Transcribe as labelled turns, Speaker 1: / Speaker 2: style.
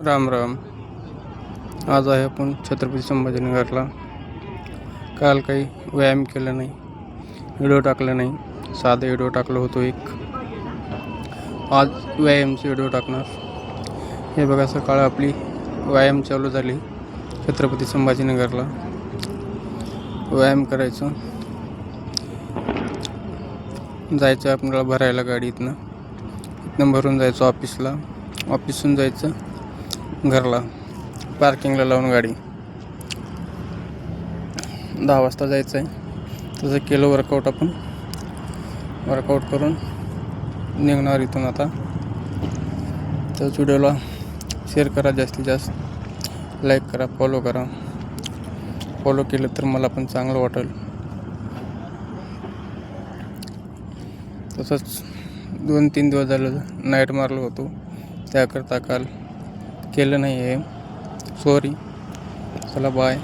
Speaker 1: राम राम. आज आहे आपण छत्रपती संभाजीनगरला. काल काही व्यायाम केला नाही, व्हिडिओ टाकला नाही, साधा व्हिडिओ टाकलो होतो एक. आज व्यायामचे व्हिडिओ टाकणार. हे बघा, सकाळ आपली व्यायाम चालू झाली छत्रपती संभाजीनगरला. व्यायाम करायचं, जायचं आपल्याला भरायला गाडी. इथनं भरून जायचं ऑफिसला, ऑफिसून जायचं घरला, पार्किंगला लावून गाडी. 10 वाजता जायचं आहे. तसं केलं वर्कआउट आपण. वर्कआउट करून निघणार इथून आता. तर व्हिडिओला शेअर करा, जास्तीत जास्त लाईक करा, फॉलो करा. फॉलो केलं तर मला पण चांगलं वाटेल. तसंच 2-3 दिवस झालं नाईट मारलो होतो, त्याकरता काल केलं नाही आहे. सॉरी. चला बाय.